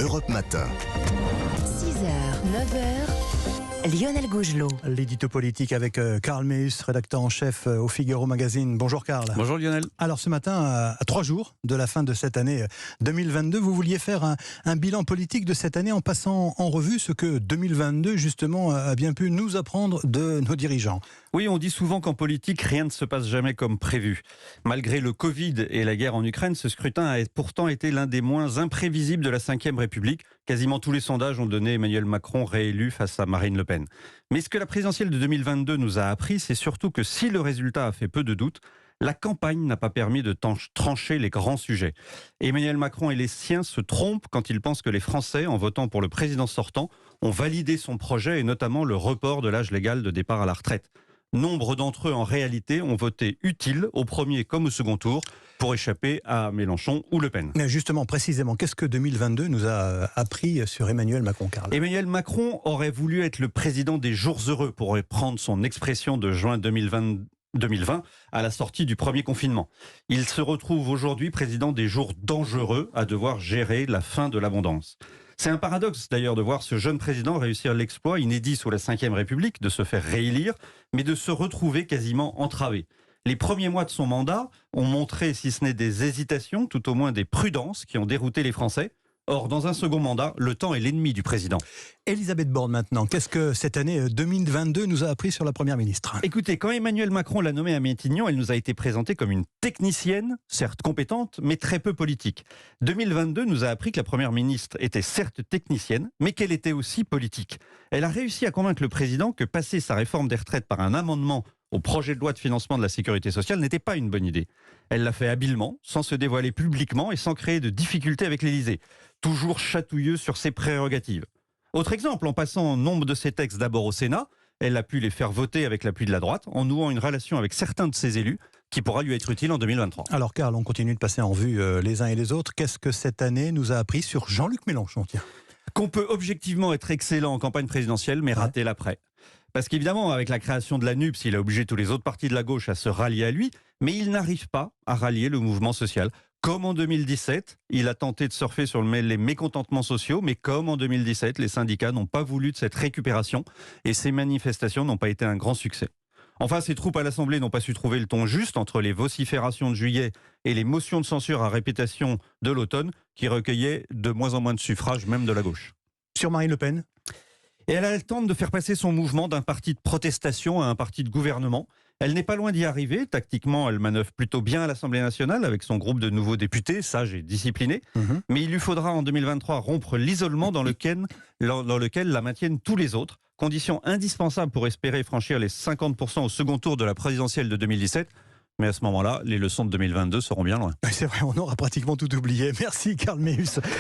Europe Matin. 6h, 9h, Lionel Gougelot. L'édito politique avec Karl Meus, rédacteur en chef au Figaro Magazine. Bonjour Karl. Bonjour Lionel. Alors ce matin, à 3 jours de la fin de cette année 2022, vous vouliez faire un bilan politique de cette année en passant en revue ce que 2022 justement a bien pu nous apprendre de nos dirigeants. Oui, on dit souvent qu'en politique, rien ne se passe jamais comme prévu. Malgré le Covid et la guerre en Ukraine, ce scrutin a pourtant été l'un des moins imprévisibles de la Ve République. Quasiment tous les sondages ont donné Emmanuel Macron réélu face à Marine Le Pen. Mais ce que la présidentielle de 2022 nous a appris, c'est surtout que si le résultat a fait peu de doute, la campagne n'a pas permis de trancher les grands sujets. Emmanuel Macron et les siens se trompent quand ils pensent que les Français, en votant pour le président sortant, ont validé son projet et notamment le report de l'âge légal de départ à la retraite. Nombre d'entre eux, en réalité, ont voté utile au premier comme au second tour pour échapper à Mélenchon ou Le Pen. Mais justement, précisément, qu'est-ce que 2022 nous a appris sur Emmanuel Macron, Karl ? Emmanuel Macron aurait voulu être le président des jours heureux, pour reprendre son expression de juin 2020 à la sortie du premier confinement. Il se retrouve aujourd'hui président des jours dangereux à devoir gérer la fin de l'abondance. C'est un paradoxe d'ailleurs de voir ce jeune président réussir l'exploit inédit sous la Ve République de se faire réélire, mais de se retrouver quasiment entravé. Les premiers mois de son mandat ont montré, si ce n'est des hésitations, tout au moins des prudences qui ont dérouté les Français. Or, dans un second mandat, le temps est l'ennemi du président. Elisabeth Borne maintenant, qu'est-ce que cette année 2022 nous a appris sur la Première ministre ? Écoutez, quand Emmanuel Macron l'a nommée à Matignon, elle nous a été présentée comme une technicienne, certes compétente, mais très peu politique. 2022 nous a appris que la Première ministre était certes technicienne, mais qu'elle était aussi politique. Elle a réussi à convaincre le président que passer sa réforme des retraites par un amendement au projet de loi de financement de la sécurité sociale n'était pas une bonne idée. Elle l'a fait habilement, sans se dévoiler publiquement et sans créer de difficultés avec l'Élysée. Toujours chatouilleux sur ses prérogatives. Autre exemple, en passant nombre de ses textes d'abord au Sénat, elle a pu les faire voter avec l'appui de la droite, en nouant une relation avec certains de ses élus, qui pourra lui être utile en 2023. Alors Karl, on continue de passer en revue les uns et les autres. Qu'est-ce que cette année nous a appris sur Jean-Luc Mélenchon ? Tiens. Qu'on peut objectivement être excellent en campagne présidentielle, mais rater l'après. Parce qu'évidemment, avec la création de la NUPS, il a obligé tous les autres partis de la gauche à se rallier à lui, mais il n'arrive pas à rallier le mouvement social. Comme en 2017, il a tenté de surfer sur les mécontentements sociaux, mais comme en 2017, les syndicats n'ont pas voulu de cette récupération et ces manifestations n'ont pas été un grand succès. Enfin, ses troupes à l'Assemblée n'ont pas su trouver le ton juste entre les vociférations de juillet et les motions de censure à répétition de l'automne qui recueillaient de moins en moins de suffrages, même de la gauche. Sur Marine Le Pen ? Et elle tente de faire passer son mouvement d'un parti de protestation à un parti de gouvernement. Elle n'est pas loin d'y arriver. Tactiquement, elle manœuvre plutôt bien à l'Assemblée nationale avec son groupe de nouveaux députés, sages et disciplinés. Mais il lui faudra en 2023 rompre l'isolement dans lequel la maintiennent tous les autres. Condition indispensable pour espérer franchir les 50% au second tour de la présidentielle de 2017. Mais à ce moment-là, les leçons de 2022 seront bien loin. C'est vrai, on aura pratiquement tout oublié. Merci Karl Meus.